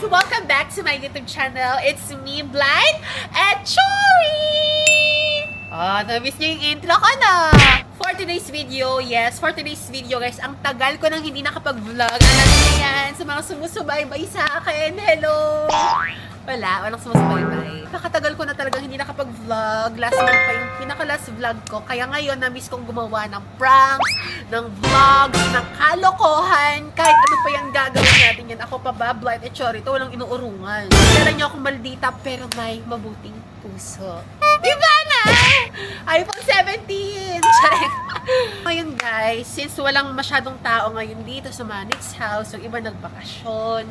Welcome back to my YouTube channel. It's me, Blind, and Chori! Na-miss niyo yung intro ko na. For today's video, guys, ang tagal ko nang hindi nakapag-vlog. Alam niyo yan, sa mga sumusubaybay sa akin. Hello! Walang sumusubaybay. Nakatagal ko na talagang hindi nakapag-vlog. Last month pa yung pinaka-last vlog ko. Kaya ngayon, na-miss kong gumawa ng pranks, ng vlogs, ng kalokohan. Kahit ano pa yung gagawin natin yan. Ako pa ba, Blind at Chori, ito walang inuurungan. Kaya niyo akong maldita, pero may mabuting puso. Diba na? iPhone 17! Charing! Ngayon guys, since walang masyadong tao ngayon dito sa Manix house, yung iba nagbakasyon,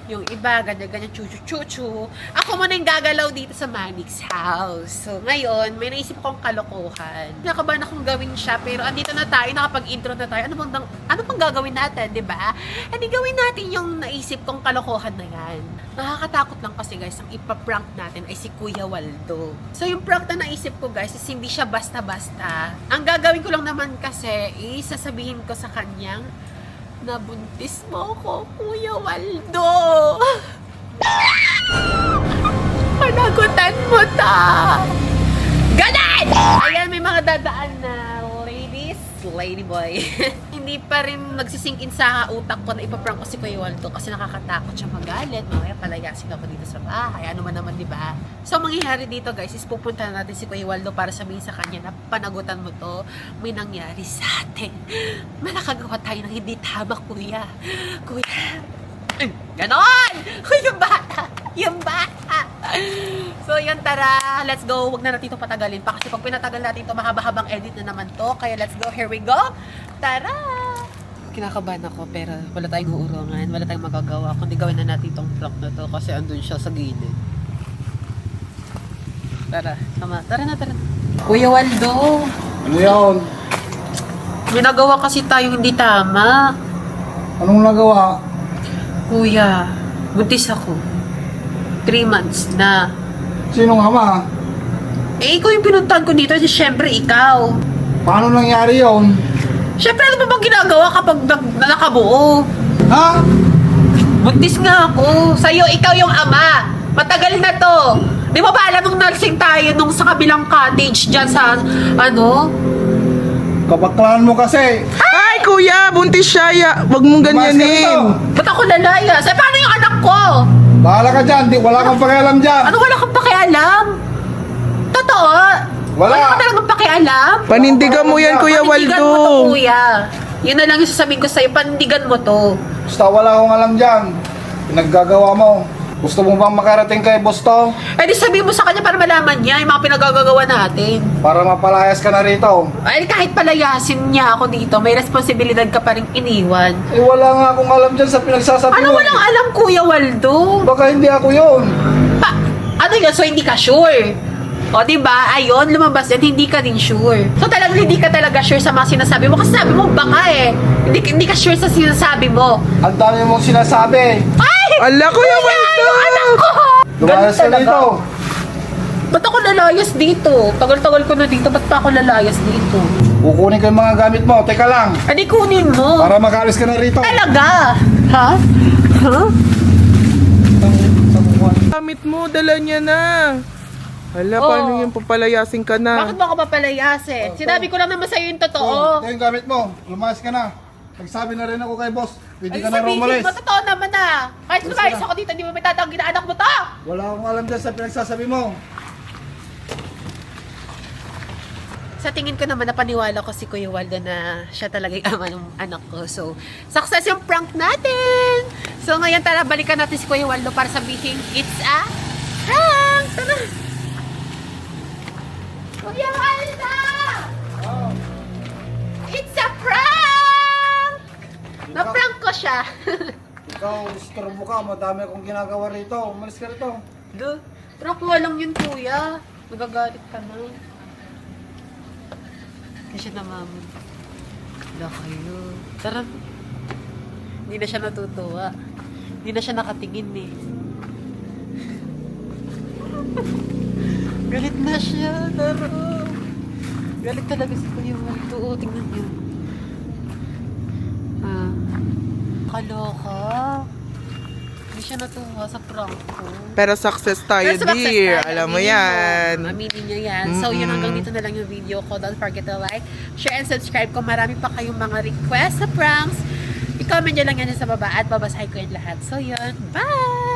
yung iba ganyan-ganyan chuchu-chuchu, ako muna yung gagalaw dito sa Manix house. So ngayon, may naisip akong kalokohan. Nakabahan akong gawin siya, pero andito na tayo, nakapag-intro na tayo. Ano bang gagawin natin, di ba? Hindi gawin natin yung naisip kong kalokohan na yan. Nakakatakot lang kasi guys, ang ipaprank natin ay si Kuya Waldo. So yung prank na naisip ko guys, is hindi siya basta-basta. Ang gagawin ko lang naman kasi, sasabihin ko sa kanyang, nabuntis mo ko, Kuya Waldo. Panagutan mo ta. Ganon! Ayan, may mga dadaan na ladyboy. Hindi pa rin nagsisingkin sa utak ko na ipaprank ko si Kuya Waldo kasi nakakatakot siya magalit. Mamaya palayasin ako dito sa bahay. Ano man naman, di ba? So, mangyayari dito guys is pupunta natin si Kuya Waldo para sabihin sa kanya na panagutan mo to. May nangyari sa atin. Malakagawa tayo ng hindi tama, Kuya. Kuya. Ganon! Yung bata! Yung bata! So, yun, tara. Let's go. Huwag na natin ito patagalin pa kasi pag pinatagal natin ito, mahaba-habang edit na naman to. Kaya let's go. Here we go. Tara! Kinakabahan ako pero wala tayong uurungan. Wala tayong magagawa. Kundi gawin na natin itong vlog na to kasi andun siya sa gilid. Tara. Tama. Tara na. Kuya Waldo. Ano yun? May nagawa kasi tayo hindi tama. Anong nagawa? Kuya, buntis ako. 3 months na. Sinong ama? Ikaw yung pinuntahan ko dito. Siyempre, ikaw. Paano nangyari yun? Siyempre, ano ba bang ginagawa kapag nakabuo? Ha? Buntis nga ako. Sa'yo, ikaw yung ama. Matagal na to. Di mo ba alam nung nursing tayo nung sa kabilang cottage dyan sa, Kabaklaan mo kasi. Ay, kuya, buntis siya. Wag mong ganyanin. Ba't ako lalayas? Eh, paano yung anak ko? Bahala ka dyan. Wala kang pakialam dyan. Ano wala kang pakialam? Totoo? Wala. Wala ka talagang pakialam? Panindigan mo yan, Kuya Panindigan Waldo. mo to, kuya. Yun na lang yung sasabihin ko sa'yo. Panindigan mo to. Basta wala akong alam dyan. Pinaggagawa mo. Gusto mo bang makarating kay boss to? Eh, di sabihin mo sa kanya para malaman niya yung mga pinagagagawa natin. Para mapalayas ka na rito. Ay, kahit palayasin niya ako dito, may responsibilidad ka pa rin iniwan. Eh wala nga akong alam dyan sa pinagsasabi Ano mo. walang alam, Kuya Waldo? Baka hindi ako yun. Ano yun? So, hindi ka sure? O, diba? Ayun, lumabas yan, hindi ka din sure. So, talagang hindi ka talaga sure sa mga sinasabi mo. Kasi sabi mo, baka eh. Hindi ka sure sa sinasabi mo. Ang dami mong sinasabi. Ay! Ala, Kuya Waldo. Yung anak ko! Lumayas ka Ganun dito. Ba't ako lalayas dito? Tagal-tagal ko na dito. Ba't pa ako lalayas dito? Kukunin ko yung mga gamit mo. Teka lang. Adi, kunin mo. Para makaalis ka na rito. Talaga? Ha? Ha? Gamit mo, dala niya na. Hala, Oo. paano yung papalayasin ka na? Bakit mo ako papalayasin? Sinabi ko lang naman sa'yo yung totoo. Ito yung gamit mo. Lumayas ka na. Nagsabi na rin ako kay boss. Pwede Ay, ka na sabihin rumalis. mo, totoo naman ah. Kahit Yes, lumayas na. ako dito, hindi mo may tatanggi na anak mo to. Wala akong alam dyan sa pinagsasabi mo. Sa tingin ko naman, napaniwala ko si Kuya Waldo na siya talaga yung ama ng anak ko. So, success yung prank natin! So, ngayon tara, balikan natin si Kuya Waldo para sabihin, it's a prank! Tara! Kuya Waldo! It's a prank! Na-prank ko siya. Ikaw, istorbo ka. Madami akong ginagawa rito. Umalis ka rito. Duh, prank nga lang yun, Kuya. Nagagalit ka na. Hindi siya namamon. Wala kayo. Tara. Hindi na siya natutuwa. Hindi na siya nakatingin eh. Galit na siya. Tara. Galit talaga si Kuya Waldo. Oo, tingnan niyo. Kaloka. Hindi siya natuwa sa prank ko. Pero success tayo, Pero success dear. tayo, Alam mo aminin yan. Aminin nyo yan. So, yun hanggang dito na lang yung video ko. Don't forget to like, share, and subscribe. Kung marami pa kayong mga requests sa pranks, i-comment nyo lang yan sa baba at babasahin ko yung lahat. So, yun. Bye!